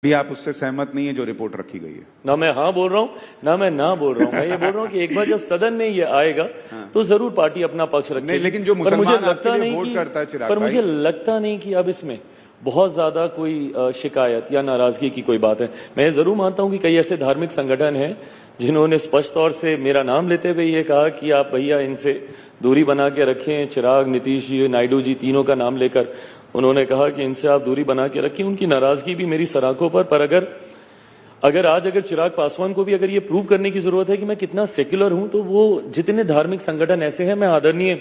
भी आप उससे सहमत नहीं है जो रिपोर्ट रखी गई है? ना मैं हाँ बोल रहा हूँ ना मैं ना बोल रहा हूँ। मैं ये बोल रहा हूँ कि एक बार जब सदन में ये आएगा तो जरूर पार्टी अपना पक्ष रखेगी। नहीं, लेकिन जो मुसलमान आपके लिए वोट करता है चिराग भाई, मुझे लगता नहीं कि अब इसमें बहुत ज्यादा कोई शिकायत या नाराजगी की कोई बात है। मैं जरूर मानता हूँ कि कई ऐसे धार्मिक संगठन हैं जिन्होंने स्पष्ट तौर से मेरा नाम लेते हुए ये कहा कि आप भैया इनसे दूरी बना के रखें। चिराग, नीतीश जी, नायडू जी, तीनों का नाम लेकर उन्होंने कहा कि इनसे आप दूरी बना के रखें। उनकी नाराजगी भी मेरी सराखों पर अगर चिराग पासवान को भी अगर ये प्रूव करने की जरूरत है कि मैं कितना सेक्युलर हूं, तो वो जितने धार्मिक संगठन ऐसे हैं, मैं आदरणीय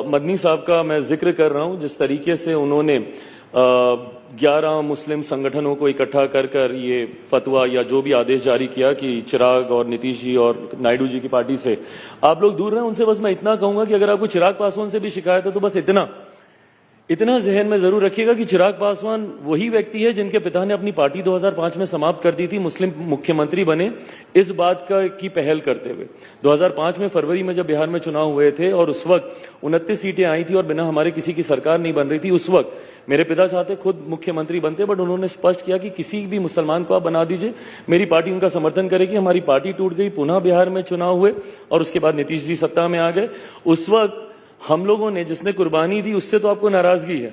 मदनी साहब का मैं जिक्र कर रहा हूं, जिस तरीके से उन्होंने 11 मुस्लिम संगठनों को इकट्ठा कर ये फतवा या जो भी आदेश जारी किया कि चिराग और नीतीश जी और नायडू जी की पार्टी से आप लोग दूर रहें। उनसे बस मैं इतना कहूंगा कि अगर आपको चिराग पासवान से भी शिकायत है तो बस इतना जहन में जरूर रखिएगा कि चिराग पासवान वही व्यक्ति है जिनके पिता ने अपनी पार्टी 2005 में समाप्त कर दी थी, मुस्लिम मुख्यमंत्री बने इस बात की पहल करते हुए। 2005 में फरवरी में जब बिहार में चुनाव हुए थे और उस वक्त 29 सीटें आई थी और बिना हमारे किसी की सरकार नहीं बन रही थी, उस वक्त मेरे पिता चाहते खुद मुख्यमंत्री बनते, बट उन्होंने स्पष्ट किया कि किसी भी मुसलमान को आप बना दीजिए, मेरी पार्टी उनका समर्थन करेगी। हमारी पार्टी टूट गई, पुनः बिहार में चुनाव हुए और उसके बाद नीतीश जी सत्ता में आ गए। उस वक्त हम लोगों ने जिसने कुर्बानी दी उससे तो आपको नाराजगी है,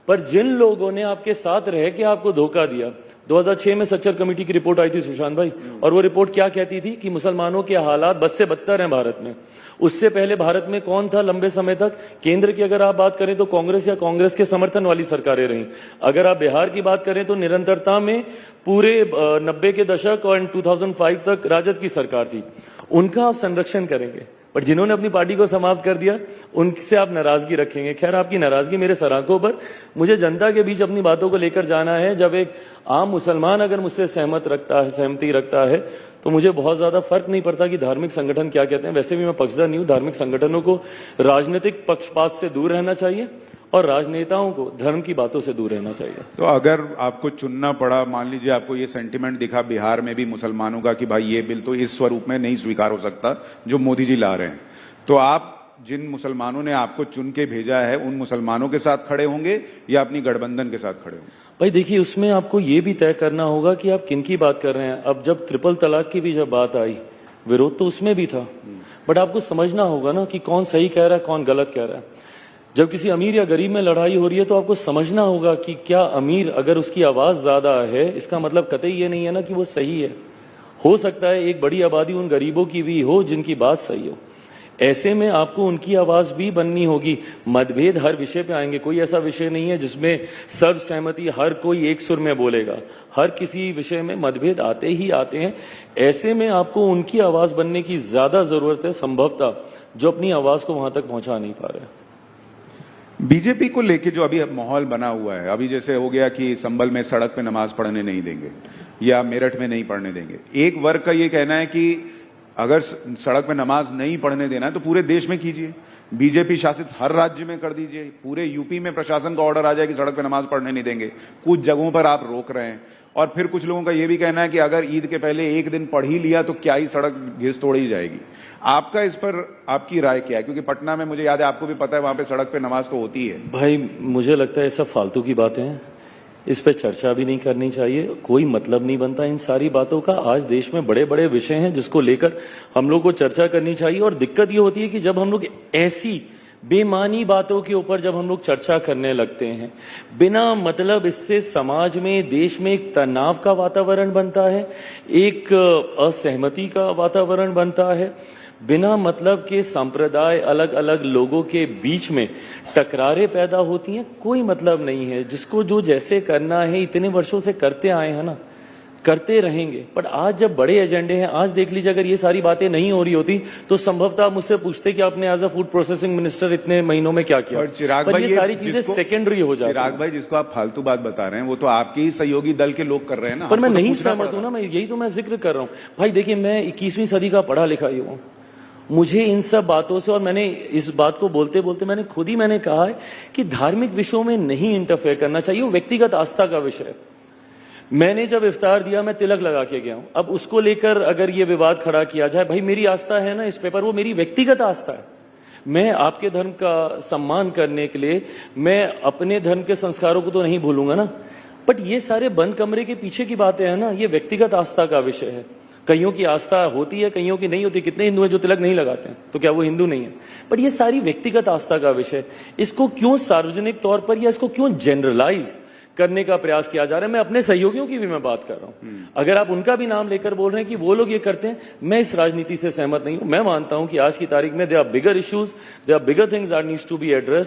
पर जिन लोगों ने आपके साथ रह के आपको धोखा दिया। 2006 में सच्चर कमेटी की रिपोर्ट आई थी सुशांत भाई, और वो रिपोर्ट क्या कहती थी कि मुसलमानों के हालात बद से बदतर हैं भारत में। उससे पहले भारत में कौन था लंबे समय तक? केंद्र की अगर आप बात करें तो कांग्रेस या कांग्रेस के समर्थन वाली सरकारें रहीं। अगर आप बिहार की बात करें तो निरंतरता में पूरे 90 के दशक और 2005 तक राजद की सरकार थी। उनका आप संरक्षण करेंगे, पर जिन्होंने अपनी पार्टी को समाप्त कर दिया उनसे आप नाराजगी रखेंगे। खैर, आपकी नाराजगी मेरे सराखों पर। मुझे जनता के बीच अपनी बातों को लेकर जाना है। जब एक आम मुसलमान अगर मुझसे सहमति रखता है तो मुझे बहुत ज्यादा फर्क नहीं पड़ता कि धार्मिक संगठन क्या कहते हैं। वैसे भी मैं पक्षधर नहीं हूं। धार्मिक संगठनों को राजनीतिक पक्षपात से दूर रहना चाहिए और राजनेताओं को धर्म की बातों से दूर रहना चाहिए। तो अगर आपको चुनना पड़ा, मान लीजिए आपको ये सेंटिमेंट दिखा बिहार में भी मुसलमानों का कि भाई ये बिल तो इस स्वरूप में नहीं स्वीकार हो सकता जो मोदी जी ला रहे हैं, तो आप जिन मुसलमानों ने आपको चुन के भेजा है उन मुसलमानों के साथ खड़े होंगे या अपनी गठबंधन के साथ खड़े होंगे? भाई देखिए, उसमें आपको ये भी तय करना होगा कि आप किन की बात कर रहे हैं। अब जब ट्रिपल तलाक की भी जब बात आई, विरोध तो उसमें भी था, बट आपको समझना होगा ना कि कौन सही कह रहा है कौन गलत कह रहा है। जब किसी अमीर या गरीब में लड़ाई हो रही है तो आपको समझना होगा कि क्या अमीर अगर उसकी आवाज ज्यादा है, इसका मतलब कतई ये नहीं है ना कि वो सही है। हो सकता है एक बड़ी आबादी उन गरीबों की भी हो जिनकी बात सही हो। ऐसे में आपको उनकी आवाज भी बननी होगी। मतभेद हर विषय पे आएंगे, कोई ऐसा विषय नहीं है जिसमें सर्वसहमति हर कोई एक सुर में बोलेगा। हर किसी विषय में मतभेद आते ही आते हैं। ऐसे में आपको उनकी आवाज बनने की ज्यादा जरूरत है संभवतः, जो अपनी आवाज को वहां तक पहुंचा नहीं पा रहे। बीजेपी को लेके जो अभी माहौल बना हुआ है, अभी जैसे हो गया कि संभल में सड़क पे नमाज पढ़ने नहीं देंगे या मेरठ में नहीं पढ़ने देंगे। एक वर्ग का ये कहना है कि अगर सड़क पे नमाज नहीं पढ़ने देना है तो पूरे देश में कीजिए, बीजेपी शासित हर राज्य में कर दीजिए। पूरे यूपी में प्रशासन का ऑर्डर आ जाए कि सड़क पे नमाज पढ़ने नहीं देंगे। कुछ जगहों पर आप रोक रहे हैं। और फिर कुछ लोगों का यह भी कहना है कि अगर ईद के पहले एक दिन पढ़ ही लिया तो क्या ही सड़क घिस तोड़ी जाएगी। आपका इस पर आपकी राय क्या है? क्योंकि पटना में मुझे याद है, आपको भी पता है, वहां पे सड़क पे नमाज तो होती है। भाई मुझे लगता है ये सब फालतू की बातें हैं, इस पे चर्चा भी नहीं करनी चाहिए। कोई मतलब नहीं बनता इन सारी बातों का। आज देश में बड़े बड़े विषय हैं जिसको लेकर हम लोग को चर्चा करनी चाहिए। और दिक्कत ये होती है कि जब हम लोग ऐसी बेमानी बातों के ऊपर जब हम लोग चर्चा करने लगते हैं, बिना मतलब इससे समाज में, देश में एक तनाव का वातावरण बनता है, एक असहमति का वातावरण बनता है। बिना मतलब के संप्रदाय, अलग अलग लोगों के बीच में टकरारें पैदा होती हैं। कोई मतलब नहीं है। जिसको जो जैसे करना है इतने वर्षों से करते आए हैं ना, करते रहेंगे। पर आज जब बड़े एजेंडे हैं, आज देख लीजिए, अगर ये सारी बातें नहीं हो रही होती तो संभवतः आप मुझसे पूछते कि आपने as a food processing minister इतने महीनों में क्या किया। और चिराग भाई, ये सारी चीजें सेकेंडरी हो जाती हैं। चिराग भाई, जिसको आप फालतू बात बता रहे हैं वो तो आपके ही सहयोगी दल के लोग कर रहे हैं ना। पर मैं नहीं सहमत हूं ना, मैं यही तो मैं जिक्र कर रहा हूं। भाई देखिए, मैं 21वीं सदी का पढ़ा लिखा ही हूं। मुझे इन सब बातों से, और मैंने इस बात को बोलते बोलते मैंने कहा है कि धार्मिक विषयों में नहीं इंटरफेयर करना चाहिए। वो व्यक्तिगत आस्था का विषय है। मैंने जब इफ्तार दिया, मैं तिलक लगा के गया हूं। अब उसको लेकर अगर ये विवाद खड़ा किया जाए, भाई मेरी आस्था है ना इस पेपर, वो मेरी व्यक्तिगत आस्था है। मैं आपके धर्म का सम्मान करने के लिए मैं अपने धर्म के संस्कारों को तो नहीं भूलूंगा ना। बट ये सारे बंद कमरे के पीछे की बातें हैं ना, ये व्यक्तिगत आस्था का विषय है। कईयों की आस्था होती है, कईयों की नहीं होती। कितने हिंदू हैं जो तिलक नहीं लगाते हैं, तो क्या वो हिंदू नहीं है? बट ये सारी व्यक्तिगत आस्था का विषय, इसको क्यों सार्वजनिक तौर पर या इसको क्यों जनरलाइज करने का प्रयास किया जा रहा है? मैं अपने सहयोगियों की भी मैं बात कर रहा हूं, अगर आप उनका भी नाम लेकर बोल रहे हैं कि वो लोग ये करते हैं, मैं इस राजनीति से सहमत नहीं हूं। मैं मानता हूं कि आज की तारीख में there are bigger issues, there are bigger things that needs to be addressed.